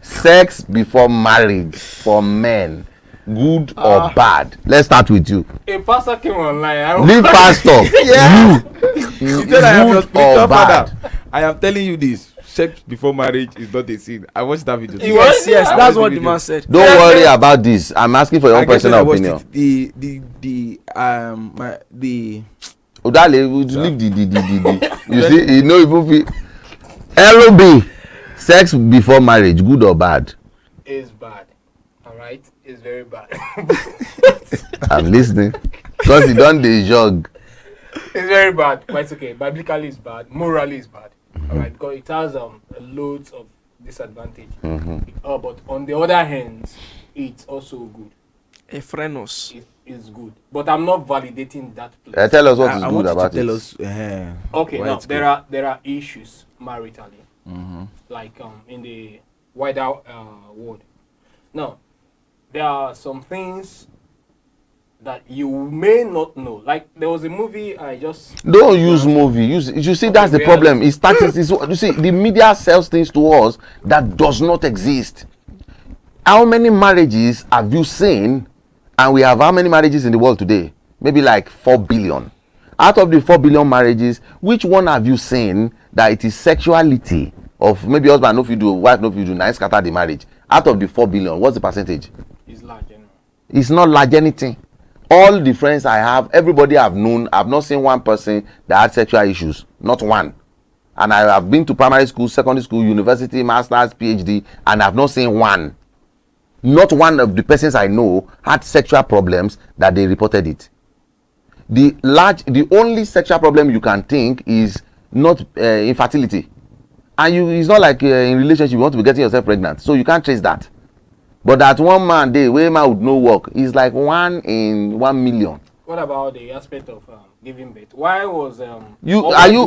sex before marriage for men, good or bad? Let's start with you. A pastor came online. Leave pastor. Yeah. You You tell I am your good spiritual or bad? father. I am telling you this. Sex before marriage is not a sin. I watched that video. Yes, Yes, I that's watched what the video. man said. Don't worry about this. I'm asking for your own I guess when I personal watched opinion. it, the Udale, we leave the. You see, you know, even LOB, sex before marriage, good or bad? Is bad. All right, it's very bad. I'm listening. Because you done the jog. It's very bad, but it's okay. Biblically, it's bad. Morally, it's bad. All right, because it has loads of disadvantage. But on the other hand, it's also good. A frenos. It's good, but I'm not validating that place. Tell us what is I good want you about to tell it. us. Okay, why now it's there are issues maritally, like in the wider world. Now, there are some things that you may not know. Like there was a movie I just Don't use movie. You see, that's the problem. It's tactics. You see, the media sells things to us that does not exist. How many marriages have you seen? And we have how many marriages in the world today? Maybe like 4 billion. Out of the 4 billion marriages, which one have you seen that it is sexuality of maybe husband no fit do, wife no fit do, na scatter the marriage? Out of the 4 billion, what's the percentage? is large anyway. It's not large anything. All the friends I have, everybody I've known, I've not seen one person that had sexual issues. Not one. And I have been to primary school, secondary school, university, masters, PhD, and I've not seen one. Not one of the persons I know had sexual problems that they reported it. The only sexual problem you can think is not infertility. And it's not like in relationship you want to be getting yourself pregnant. So you can't trace that. But that one man day where man would no work is like 1 in 1 million. What about the aspect of giving birth? Why was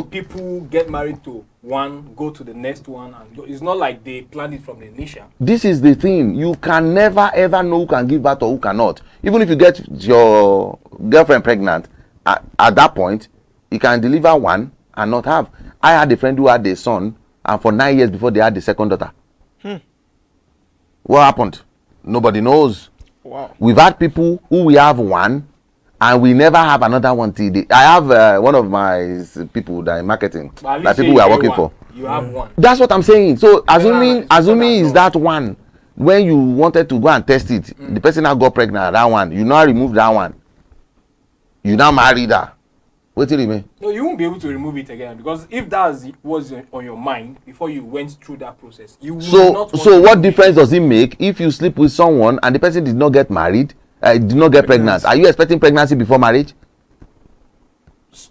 people get married to one, go to the next one, and it's not like they planned it from the initial. This is the thing. You can never ever know who can give birth or who cannot. Even if you get your girlfriend pregnant, at that point, you can deliver one and not have. I had a friend who had a son, and for 9 years before they had the second daughter. What happened? Nobody knows. Wow. We've had people who we have one, and we never have another one till I have one of my people that in marketing, that people we are working for. You have one. That's what I'm saying. So assuming it's is that one, when you wanted to go and test it, the person now got pregnant, that one, you now remove that one. You now marry that. What do you mean? No, you won't be able to remove it again, because if that was on your mind before you went through that process, you would not want So what to difference does it make if you sleep with someone and the person did not get married, did not get pregnant? Are you expecting pregnancy before marriage?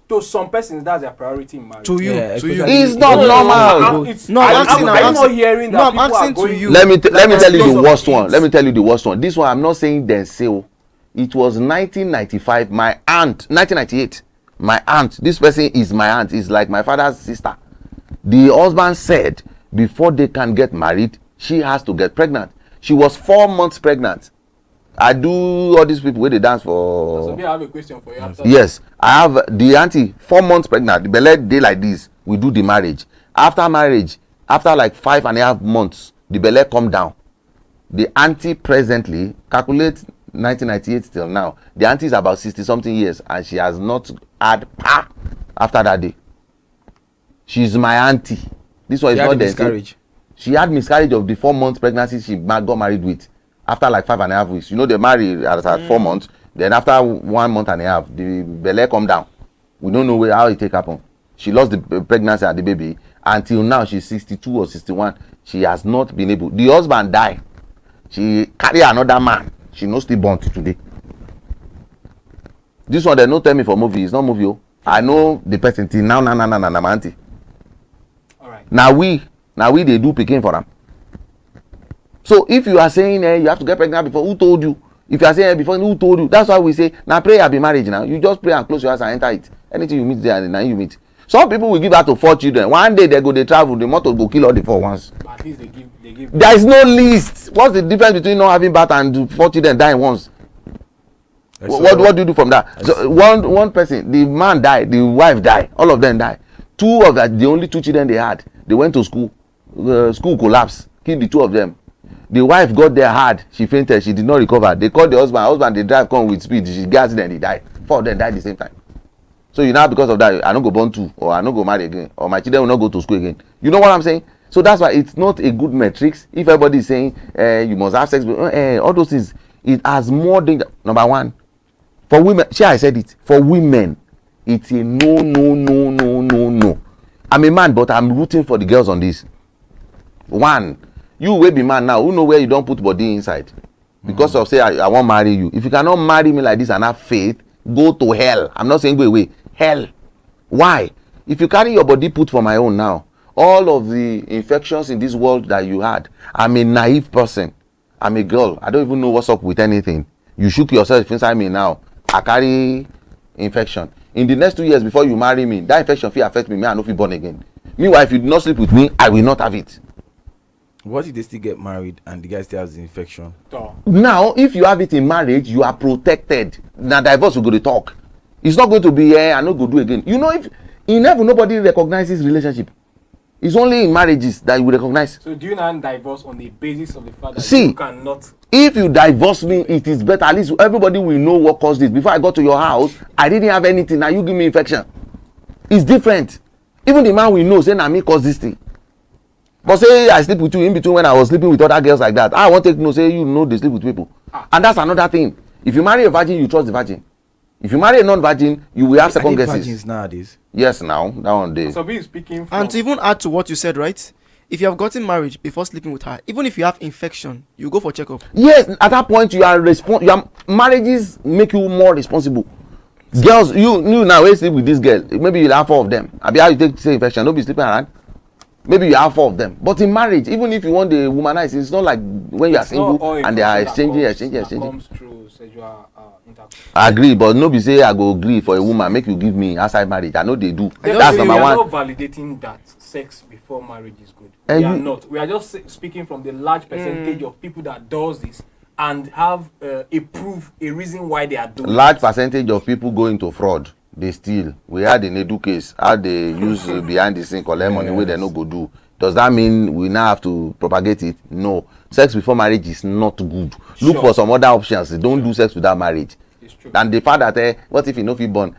To some persons, that's their priority in marriage. To you, Yeah, to you. It's not normal. I'm not hearing that people are asking to going. you. Let me tell you because the of worst kids. one. Let me tell you the worst one. This one I'm not saying then sale. It was 1995. My aunt, 1998. My aunt. This person is my aunt. Is like my father's sister. The husband said before they can get married, she has to get pregnant. She was 4 months pregnant. I do all these people where they dance for. So, I have a question for you. After Yes, I have the auntie 4 months pregnant. The belle day like this. We do the marriage. After marriage, after like 5.5 months, the belle come down. The auntie presently calculate 1998 till now. The auntie is about 60 something years and she has not had after that day. She's my auntie. This one is not the miscarriage. She had miscarriage of the 4 months pregnancy she got married with. After like 5.5 weeks, you know, they marry at 4 months. Then after 1.5 months, the belle come down. We don't know how it take happen. She lost the pregnancy and the baby. Until now, she's 62 or 61. She has not been able. The husband died. She carry another man. She no still born till today. This one they no tell me for movie. It's not movie. Oh. I know the person till now. My auntie. all right. Now we they do pikin for them. So if you are saying you have to get pregnant before, who told you? If you are saying before, who told you? That's why we say now prayer be marriage now. You just pray and close your eyes and enter it. Anything you meet there and now you meet. Some people will give that to 4 children. One day they travel, the motor go kill all the 4 ones. But at least they give. There is no list. What's the difference between not having birth and 4 children dying once? What do you do from that? So one person, the man died, the wife died, all of them died. 2 of that, the only 2 children they had, they went to school. School collapsed, killed the 2 of them. The wife got there hard, she fainted, she did not recover. They called the husband dey drive come with speed, she get accident, he died. 4 of them died the same time. So you now, because of that, I no go born 2, or I no go marry again, or my children will not go to school again. You know what I'm saying? So that's why it's not a good metrics. If everybody is saying you must have sex, all those things, it has more danger. Number one, for women, I said it, for women, it's a no. I'm a man, but I'm rooting for the girls on this. One, you will be man now, who know where you don't put body inside? Because of say I won't marry you. If you cannot marry me like this and have faith, go to hell. I'm not saying go away. Hell. Why? If you carry your body put for my own now, all of the infections in this world that you had, I'm a naive person. I'm a girl. I don't even know what's up with anything. You shook yourself inside me now. I carry infection. In the next 2 years before you marry me, that infection will affect me. I no fit born again. Meanwhile, if you do not sleep with me, I will not have it. What if they still get married and the guy still has the infection? Now, if you have it in marriage, you are protected. Now, divorce will go to talk. It's not going to be, I no go do again. You know, if in heaven nobody recognizes relationship. It's only in marriages that you will recognize. So do you not divorce on the basis of the fact that See, you cannot? If you divorce me, it is better. At least everybody will know what caused it. Before I got to your house, I didn't have anything. Now you give me infection. It's different. Even the man will know, say, na me cause this thing. But say I sleep with you in between when I was sleeping with other girls like that. I want to know, say you know they sleep with people. And that's another thing. If you marry a virgin, you trust the virgin. If you marry a non-virgin, you will have second guesses. Virgins nowadays? Yes, now that one day. So be speaking from. And to even add to what you said, right? If you have gotten married before sleeping with her, even if you have infection, you go for checkup. Yes, at that point you are marriages make you more responsible. Girls, you now wey sleep with this girl, maybe you have 4 of them. Abi how you take say infection? No be sleeping around. Maybe you have 4 of them. But in marriage, even if you want the womanize, it's not like when you are single and they are exchanging. Comes through sexual intercourse. I agree, but no be say I go agree for a woman make you give me outside marriage. I know they do. That's number we are one. not validating that sex before marriage is good. And We are you- not. We are just speaking from the large percentage of people that does this and have a proof, a reason why they are doing Large it. percentage of people go into fraud. They steal. We had in Edu case how they use behind the scene collect money wey they no go do. Does that mean we now have to propagate it? No. Sex before marriage is not good. Look Sure. for some other options. Don't do sex without marriage. It's true. And the fact that what if he no fit born?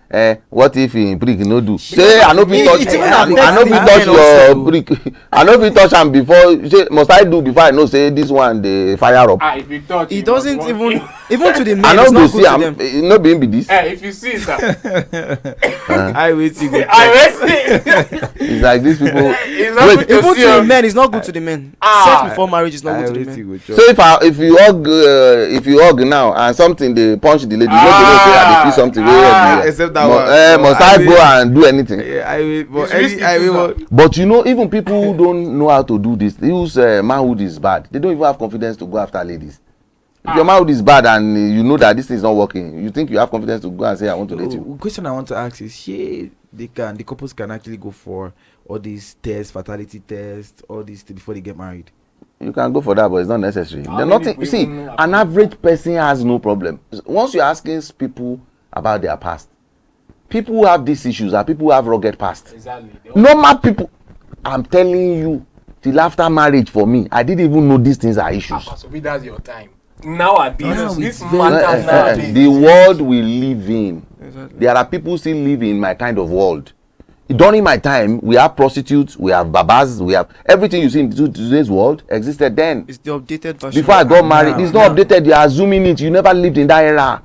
What if he prick no do? Say I no fit touch. it even I no affects fit the touch men your also. prick. I no fit touch am before. Say must I do before I know say this one dey fire up? If you touch, It you doesn't must even, want- even to the I men, no it's go not see good to am. them. No be him be this. If you see sir, I wait to go. I wait. It's like these people. It's not Wait, good to Even see to the you. men, it's not good to the men. Ah. Sex before marriage is not I good to wait the to men. go. So if you hug now and something dey punch the lady, you no go know say I dey feel something wey hug you. Except that one. Must I go and do anything? Yeah, I wait. But It's risky I too, will. sir. But you know, even people who don't know how to do this, they use manhood is bad. They don't even have confidence to go after ladies. If your manhood is bad and you know that this thing is not working, you think you have confidence to go and say I want to date you. Question I want to ask is, the couples can actually go for all these tests, fertility tests, all these before they get married. You can go for that, but it's not necessary. How They're many nothing. people You see, even know an about average person has no problem. Once you're asking people about their past, people who have these issues are people who have rugged past. Exactly. Normal people, I'm telling you, till after marriage for me, I didn't even know these things are issues. So that's your time. Nowadays, Now this it's very- matters nowadays. The world we live in, Exactly. there are people still living in my kind of world. During my time, we have prostitutes, we have babas, we have everything you see in today's world existed then. It's the updated version. Before I got married, now- it's not now- updated. You are assuming it. You never lived in that era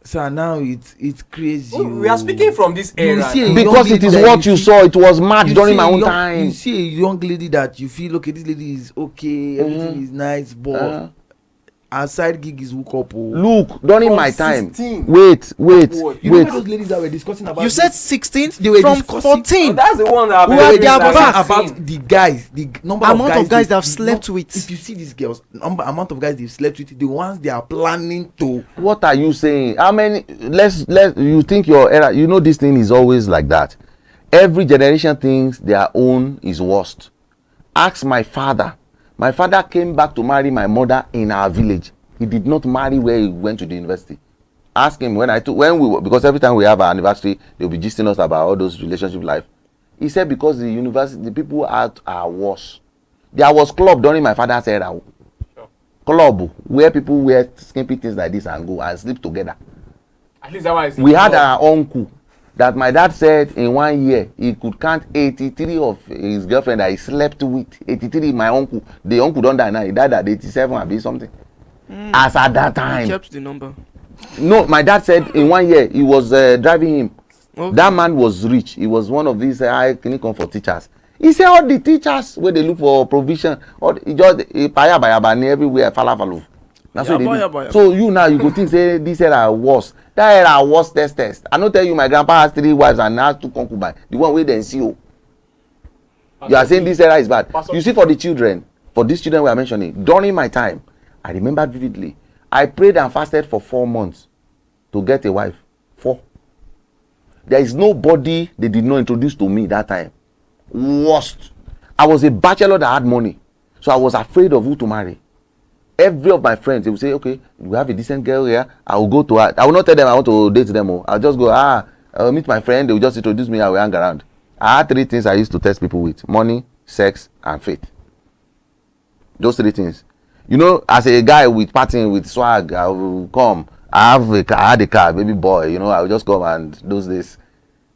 So now it's crazy. Oh, we are speaking from this You era. see a now. because young it is lady that what you see- saw. It was mad you during see my a own young- time. You see a young lady that you feel, okay, this lady is okay, everything is nice, but her side gig is hook up. Look, during From my time. 16. Wait, You know wait. those ladies that were discussing about You this? said 16 They were from discussing- 14. That's the one that we Who are were their discussing backs? about the guys, the number Amount of guys they- that have slept no, with. If you see these girls, amount of guys they've slept with, the ones they are planning to. What are you saying? How many? Let's. You think your era? You know this thing is always like that. Every generation thinks their own is worst. Ask my father. My father came back to marry my mother in our village. He did not marry where he went to the university. Ask him because every time we have our anniversary, they'll be gisting us about all those relationship life. He said because the university, the people are worse. There was club during my father's era. club where people wear skimpy things like this and go and sleep together. At least that one is. We had our uncle that my dad said in 1 year he could count 83 of his girlfriend that he slept with. 83, my uncle. The uncle don't die now. He died at 87 or be something. As at that He time. kept the number. No, my dad said in 1 year he was driving him. Okay. That man was rich. He was one of these high clinic for teachers. He said all the teachers where they look for provision, or he just paya everywhere falafalo. That's what they do. So you now you go think say this era worse. That era worse test. I not tell you my grandpa has 3 wives and has 2 concubines. The one wey dem see o. You are saying this era is bad. You see for the children, for these children we are mentioning, during my time, I remember vividly. I prayed and fasted for 4 months to get a wife. 4. There is nobody they did not introduce to me that time. Worst. I was a bachelor that had money, so I was afraid of who to marry. Every of my friends, they will say, okay, we have a decent girl here. I will go to her. I will not tell them I want to date them. I'll just go, I will meet my friend. They will just introduce me. I will hang around. I had 3 things I used to test people with: money, sex, and faith. Those 3 things. You know, as a guy with partying, with swag, I will come. I had a car, baby boy. You know, I will just come and do this.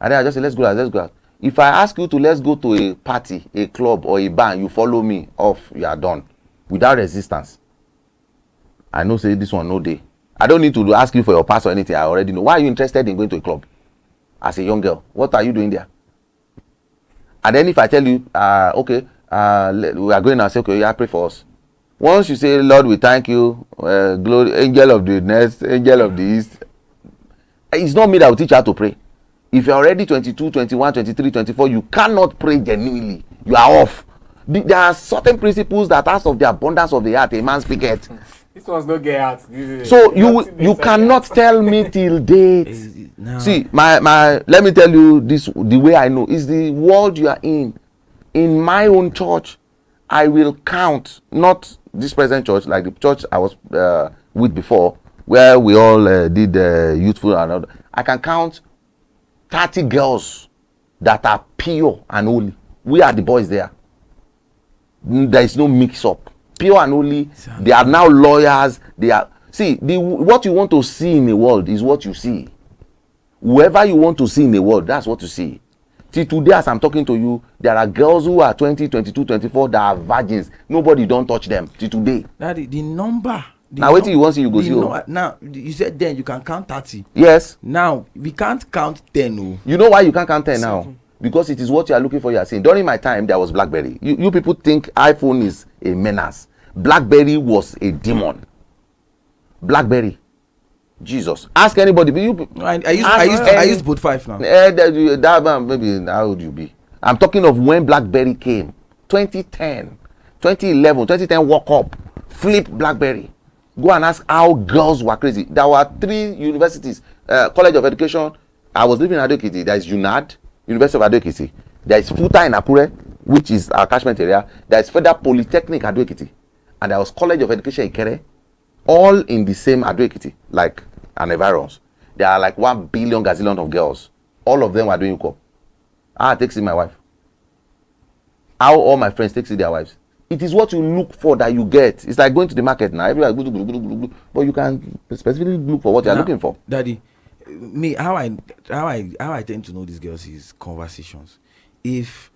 And then I just say, let's go out. If I ask you to let's go to a party, a club, or a band, you follow me off, you are done. Without resistance. I know say this one no day. I don't need to ask you for your pass or anything. I already know. Why are you interested in going to a club as a young girl? What are you doing there? And then if I tell you, okay, we are going now, say, okay, yeah, pray for us. Once you say, Lord, we thank you, glory, angel of the nest, angel of the east, it's not me that will teach you how to pray. If you're already 22, 21, 23, 24, you cannot pray genuinely. You are off. There are certain principles that out of the abundance of the heart, a man speaketh. This one's not get out. So you cannot tell me till date. No. See, my let me tell you this, the way I know is the world you are in. In my own church, I will count, not this present church, like the church I was with before, where we all did youthful and all. I can count 30 girls that are pure and holy. We are the boys there. There is no mix up. Pure and holy. They are now lawyers. They are, see, what you want to see in the world is what you see. Whoever you want to see in the world, that's what you see. See, today as I'm talking to you, there are girls who are 20, 22, 24 that are virgins. Nobody don't touch them till today. Daddy, the number. Now wait till you want to see, you go see. Now you said then you can count 30. Yes. Now we can't count 10. Oh. You know why you can't count 10 now? Because it is what you are looking for. You are saying during my time there was BlackBerry. You people think iPhone is a menace. BlackBerry was a demon. BlackBerry, Jesus. Ask anybody. I used both 5 now. That man, maybe how old you be? I'm talking of when BlackBerry came. 2010, 2011, 2010. Woke up, flip BlackBerry. Go and ask how girls were crazy. There were 3 universities, College of Education. I was living in Ado-Ekiti. There is UNAD, University of Ado-Ekiti. There is FUTA in Akure, which is our catchment area. There is Federal Polytechnic Ado-Ekiti. And there was College of Education Ikere. All in the same Ado-Ekiti, like an environs. There are like 1 billion gazillion of girls. All of them were doing UCO. I take see my wife. How all my friends take see their wives. It is what you look for that you get. It's like going to the market now. Everybody go, but you can specifically look for what you are looking for. Daddy, me, how I tend to know these girls is conversations. If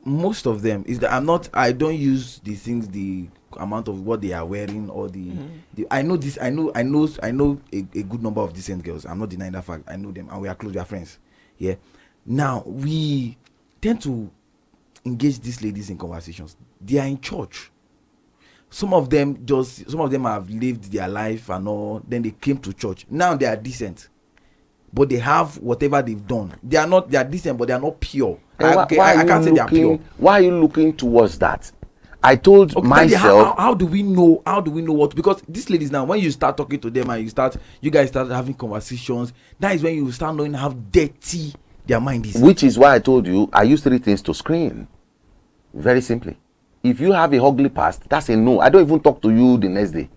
most of them is that I don't use the things, the amount of what they are wearing or the I know a good number of decent girls. I'm not denying that fact. I know them and we are close, we are friends. Yeah. Now we tend to engage these ladies in conversations. They are in church. Some of them have lived their life and all, then they came to church. Now they are decent, but they have whatever they've done. They are decent, but they are not pure. I can't say they are pure. Why are you looking towards that? I told myself. How do we know what? Because these ladies now, when you start talking to them and you guys start having conversations, that is when you start knowing how dirty their mind is. Which is why I told you I use 3 things to screen. Very simply. If you have a ugly past, that's a no. I don't even talk to you the next day.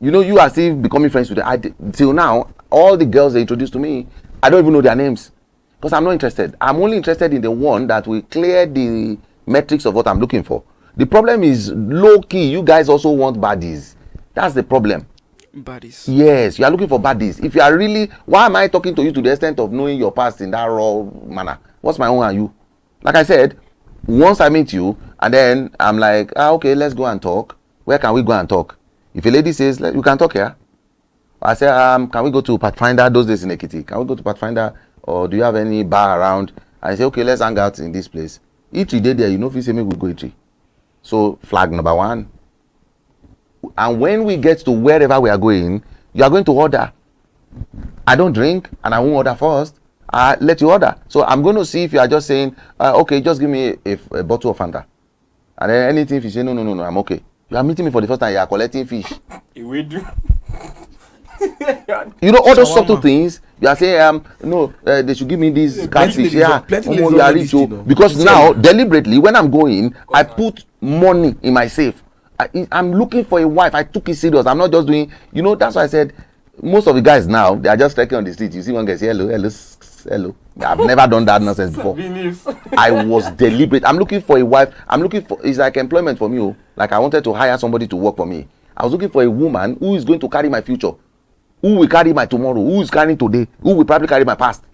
You know, you are still becoming friends with them. Till now, all the girls they introduced to me, I don't even know their names. Because I'm not interested. I'm only interested in the one that will clear the metrics of what I'm looking for. The problem is low key. You guys also want baddies. That's the problem. Bodies. Yes, you are looking for baddies. If you are really, why am I talking to you to the extent of knowing your past in that raw manner? What's my own and you? Like I said, once I meet you and then I'm like, okay, let's go and talk. Where can we go and talk? If a lady says, you can talk here. I say, can we go to Pathfinder those days in Ekiti? Can we go to Pathfinder, or do you have any bar around? I say, okay, let's hang out in this place. Each day there, you know, if you say me, we go eat. So flag number one. And when we get to wherever we are going, you are going to order. I don't drink and I won't order first. I let you order. So I'm going to see if you are just saying, okay, just give me a bottle of Fanta. And then anything, if you say, no, I'm okay. You are meeting me for the first time, you are collecting fish. We do. You know, all those subtle things. You are saying, no, they should give me this catfish. Yeah, you are rich. Because now, deliberately, when I'm going, I put money in my safe. I'm looking for a wife. I took it serious. I'm not just doing, you know, that's why I said, most of the guys now, they are just trekking on the street. You see one guy say, hello. I've never done that nonsense before. I was deliberate. I'm looking for a wife. It's like employment for me. Like I wanted to hire somebody to work for me. I was looking for a woman who is going to carry my future, who will carry my tomorrow, who is carrying today, who will probably carry my past.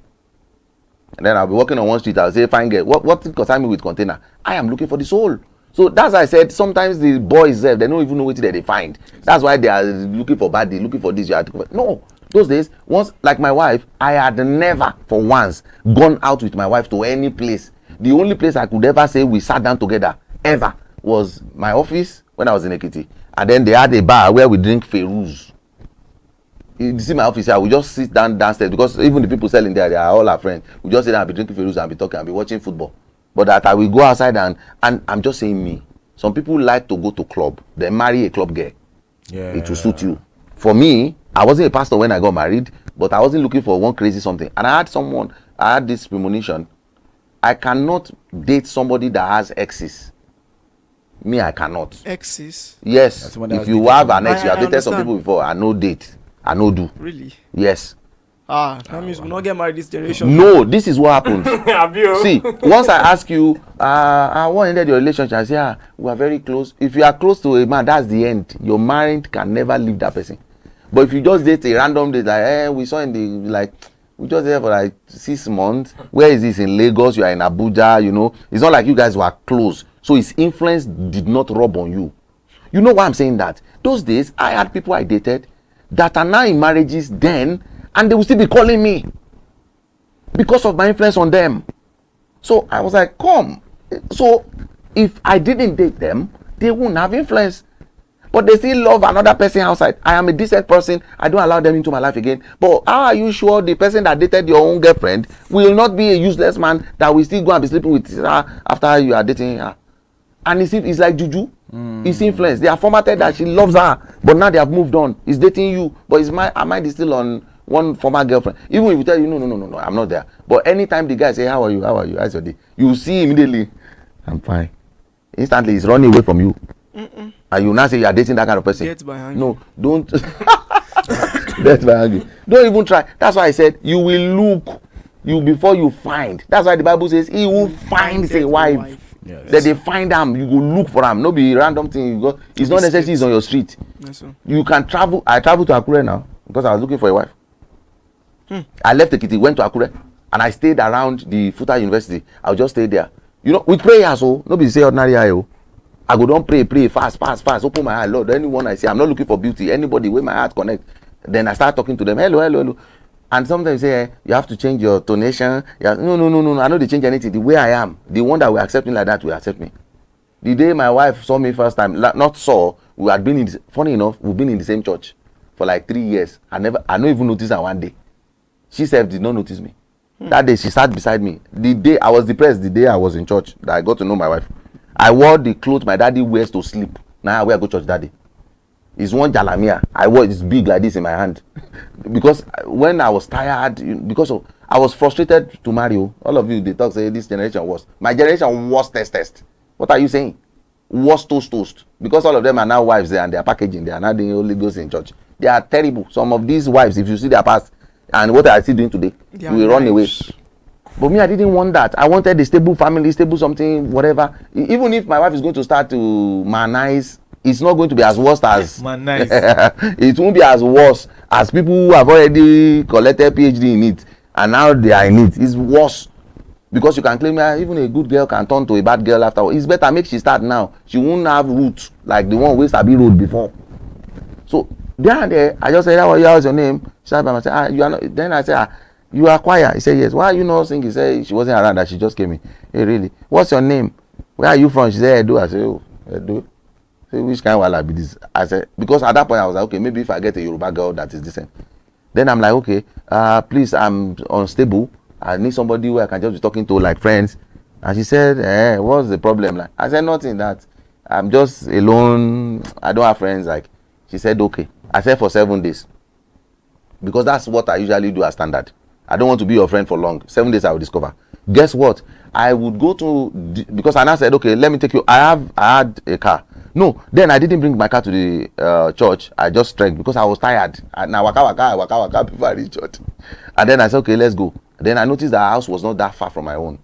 And then I'll be walking on one street. I'll say, fine girl, what concern me with container? I am looking for the soul. So that's why I said sometimes the boys they don't even know what they find. That's why they are looking for body, looking for this. No, those days, once like my wife, I had never for once gone out with my wife to any place. The only place I could ever say we sat down together ever was my office when I was in Ekiti. And then they had a bar where we drink Feroz. You see my office here, we just sit downstairs because even the people selling there, they are all our friends. We just sit down and be drinking Feroz and be talking and be watching football. But that I will go outside and I'm just saying me. Some people like to go to club. They marry a club girl. Yeah. It will suit you. For me, I wasn't a pastor when I got married, but I wasn't looking for one crazy something. And I had this premonition. I cannot date somebody that has exes. Me, I cannot. Exes? Yes. If you have an ex, you have dated some people before. I no date. I no do. Really? Yes. That means we'll not get married this generation. No, this is what happens. See, once I ask you, what ended your relationship? I say, we are very close. If you are close to a man, that's the end. Your mind can never leave that person. But if you just date a random date, like, we saw in the, like, we just there for like 6 months. Where is this? In Lagos, you are in Abuja, you know. It's not like you guys were close. So his influence did not rub on you. You know why I'm saying that? Those days, I had people I dated that are now in marriages then, and they will still be calling me because of my influence on them. So I was like, come. So if I didn't date them, they wouldn't have influence. But they still love another person outside. I am a decent person. I don't allow them into my life again. But how are you sure the person that dated your own girlfriend will not be a useless man that will still go and be sleeping with her after you are dating her? And it's like juju. It's influence. They are formatted that she loves her, but now they have moved on. He's dating you, but her mind is still on one former girlfriend. Even if you tell you, no, I'm not there. But anytime the guy say, how are you? How's your day? You see immediately, I'm fine. Instantly, he's running away from you. And you now say you are dating that kind of person. Get behind. No, don't. That's behind. Don't even try. That's why I said you will look before you find. That's why the Bible says he who finds a wife. Yes. That they find them, you go look for them. No be random thing. You go. It's not necessarily it's on your street. Yes, sir. You can travel. I traveled to Akure now because I was looking for a wife. I left Ekiti, went to Akure, and I stayed around the Futa University. I'll just stay there. You know, with prayers, nobody say ordinary eye. I go don't pray, fast, open my heart, Lord. Anyone I see, I'm not looking for beauty. Anybody with my heart connect. Then I start talking to them. Hello. And sometimes you say, you have to change your tonation. No. I know they change anything. The way I am, the one that will accept me like that will accept me. The day my wife saw me first time, we had been funny enough, we've been in the same church for like 3 years. I don't even notice her one day. She self did not notice me. That day she sat beside me. The day I was depressed, the day I was in church, that I got to know my wife. I wore the clothes my daddy wears to sleep. Now I wear go church daddy. It's one jalamia. I wore it's big like this in my hand. Because when I was tired, because I was frustrated to marry you. All of you, they talk, say this generation was. My generation was test. What are you saying? Was toast. Because all of them are now wives there and they are packaging. They are not the only girls in church. They are terrible. Some of these wives, if you see their past and what are still doing today, you will run away. But me, I didn't want that. I wanted a stable family, stable something, whatever. Even if my wife is going to start to manize, it's not going to be as worse as Man, nice. it won't be as worse as people who have already collected PhD in it and now they are in it. It's worse because you can claim even a good girl can turn to a bad girl after. It's better make she start now. She won't have roots like the one wey Sabi road before. So there and there, I just said, "How's your name?" She said, "I said, you are not." Then I said, "You are choir." He said, "Yes." "Why are you not singing?" He said, "She wasn't around. That she just came in." "Hey, really? What's your name? Where are you from?" She said, "Edo." I said, "Oh, Edo." Say, which kind of wahala be this? I said, because at that point I was like, okay, maybe if I get a Yoruba girl that is decent. Then I'm like, okay, please, I'm unstable. I need somebody who I can just be talking to like friends. And she said, what's the problem? Like, I said, nothing, that I'm just alone. I don't have friends. Like, she said, okay. I said for 7 days. Because that's what I usually do as standard. I don't want to be your friend for long. 7 days I will discover. Guess what? I would go to, because I now said, okay, let me take you. I had a car. No, then I didn't bring my car to the church. I just trekked because I was tired. Now waka before I reach church. And then I said, okay, let's go. Then I noticed that our house was not that far from my own,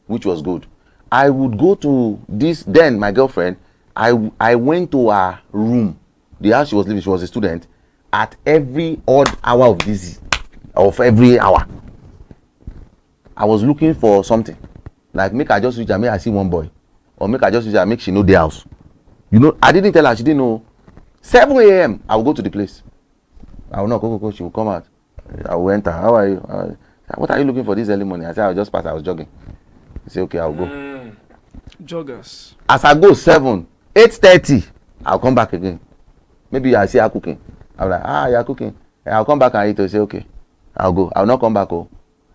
which was good. I would go to this, then my girlfriend, I went to her room, the house she was living, she was a student, at every odd hour of every hour. I was looking for something. Like, make her just reach her, make I see one boy. Or make her just reach her, make she know the house. You know, I didn't tell her, she didn't know. 7 a.m. I will go to the place. I will not go, she will come out. I will enter. How are you? What are you looking for this early morning? I said, I will just pass, I was jogging. He said, okay, I will go. Joggers. As I go 8:30, I'll come back again. Maybe I see her cooking. I'll be like, you're cooking. I'll come back and eat. I'll say, okay, I'll go. I'll not come back. Oh,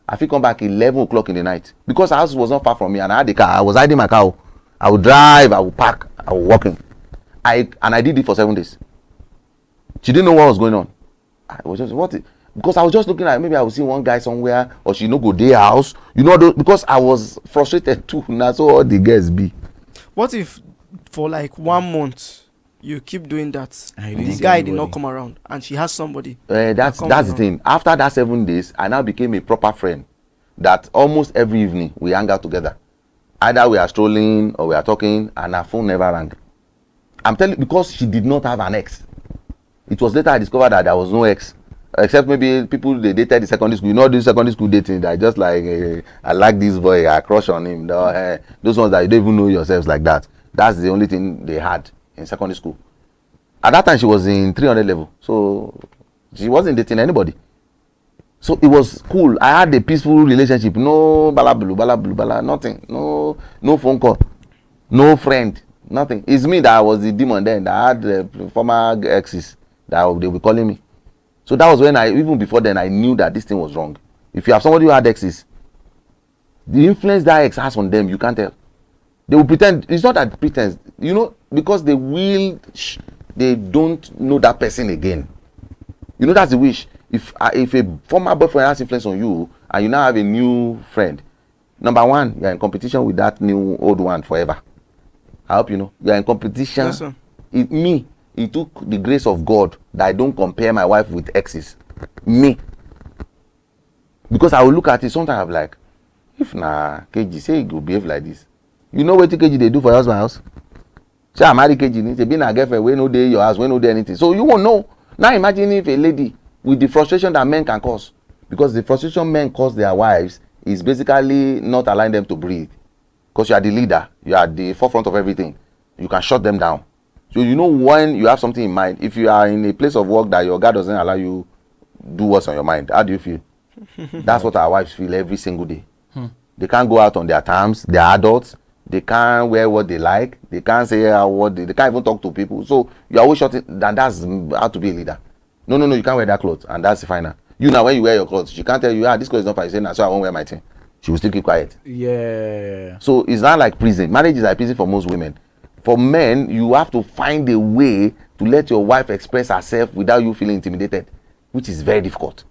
I feel come back 11 o'clock in the night. Because the house was not far from me and I had the car. I was hiding my car. I would drive, I would park, I would walk in. I did it for 7 days. She didn't know what was going on. I was just, because I was just looking at, maybe I would see one guy somewhere, or she no go their house. You know, because I was frustrated too. Now, so all the girls be. What if for like 1 month you keep doing that? And you didn't The see guy did anybody. not come around and she has somebody. That's comes the around. thing. After that 7 days, I now became a proper friend. That almost every evening we hang out together. Either we are strolling or we are talking, and her phone never rang. I'm telling you, because she did not have an ex. It was later I discovered that there was no ex, except maybe people they dated in secondary school. You know, this secondary school dating that just like I like this boy, I crush on him. Those ones that you don't even know yourselves like that. That's the only thing they had in secondary school. At that time, she was in 300 level, so she wasn't dating anybody. So it was cool. I had a peaceful relationship. No bala, nothing. No phone call. No friend. Nothing. It's me that was the demon then. That had the former exes that they were calling me. So that was when even before then, I knew that this thing was wrong. If you have somebody who had exes, the influence that ex has on them, you can't tell. They will pretend. It's not that pretense. You know, because they don't know that person again. You know, that's the wish. If a former boyfriend has influence on you and you now have a new friend, number one, you are in competition with that new old one forever. I hope you know. You are in competition. Yes, sir. It took the grace of God that I don't compare my wife with exes. Me. Because I will look at it sometimes, I'm like, if KG say he go behave like this. You know what KG they do for your husband house? Say I marry KG, they be na girlfriend, we no dey your house, we no dey anything. So you won't know. Now imagine if a lady with the frustration that men can cause, because the frustration men cause their wives is basically not allowing them to breathe. Because you are the leader, you are the forefront of everything. You can shut them down. So you know when you have something in mind, if you are in a place of work that your God doesn't allow you do what's on your mind, how do you feel? That's what our wives feel every single day. They can't go out on their terms. They're adults. They can't wear what they like. They can't say what they can't even talk to people. So you are always shutting. And that's how to be a leader. No, you can't wear that clothes, and that's the final. You now when you wear your clothes, she can't tell you, this clothes is not fine. You say, nah, so I won't wear my thing. She will still keep quiet. Yeah. So it's not like prison. Marriage is like prison for most women. For men, you have to find a way to let your wife express herself without you feeling intimidated, which is very difficult.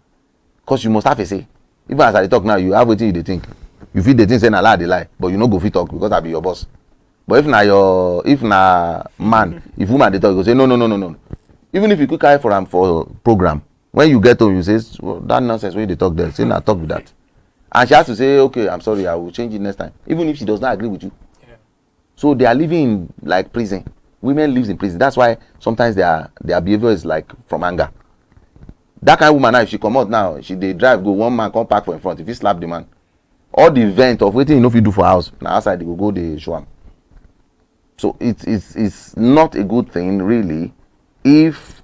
Because you must have a say. Even as I talk now, you have what you think. You feel the thing saying a lie, they lie, but you no go fit talk because I be your boss. But if na man, if woman they talk, you go say no. Even if you could carry for program, when you get home, you say, well, that nonsense when they talk there, say, nah, talk with that. And she has to say, okay, I'm sorry, I will change it next time, even if she does not agree with you. Yeah. So they are living in like prison. Women lives in prison. That's why sometimes their behavior is like from anger. That kind of woman now, if she come out now, they drive go, one man come park for in front, if he slap the man, all the event of wetin you know fit do for house, na outside they go dey show am. So it's not a good thing really if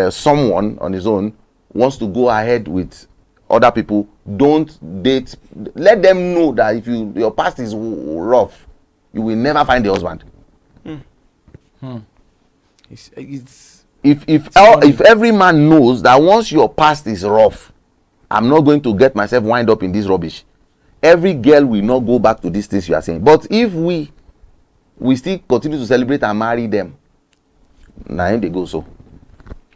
someone on his own wants to go ahead with other people. Don't date. Let them know that if your past is rough, you will never find the husband. It's If every man knows that once your past is rough, I'm not going to get myself wind up in this rubbish, every girl will not go back to these things you are saying. But if we still continue to celebrate and marry them, na they go so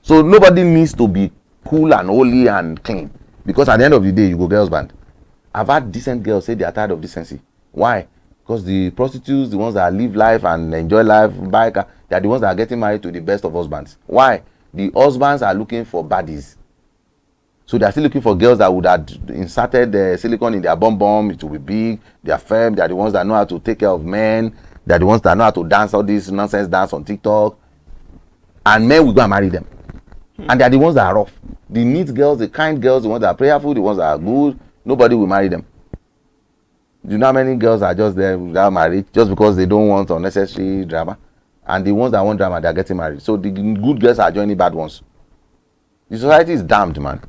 nobody needs to be cool and holy and clean, because at the end of the day you go get husband. I've had decent girls say they are tired of decency. Why? Because the prostitutes, the ones that live life and enjoy life, buy car, they are the ones that are getting married to the best of husbands. Why? The husbands are looking for baddies. So they are still looking for girls that would have inserted silicone in their bum, it will be big, they are firm, they are the ones that know how to take care of men, they are the ones that know how to dance all this nonsense dance on TikTok. And men will go and marry them. And they are the ones that are rough. The neat girls, the kind girls, the ones that are prayerful, the ones that are good, nobody will marry them. Do you know how many girls are just there without marriage just because they don't want unnecessary drama? And the ones that want drama, they are getting married. So the good girls are joining bad ones. The society is damned, man.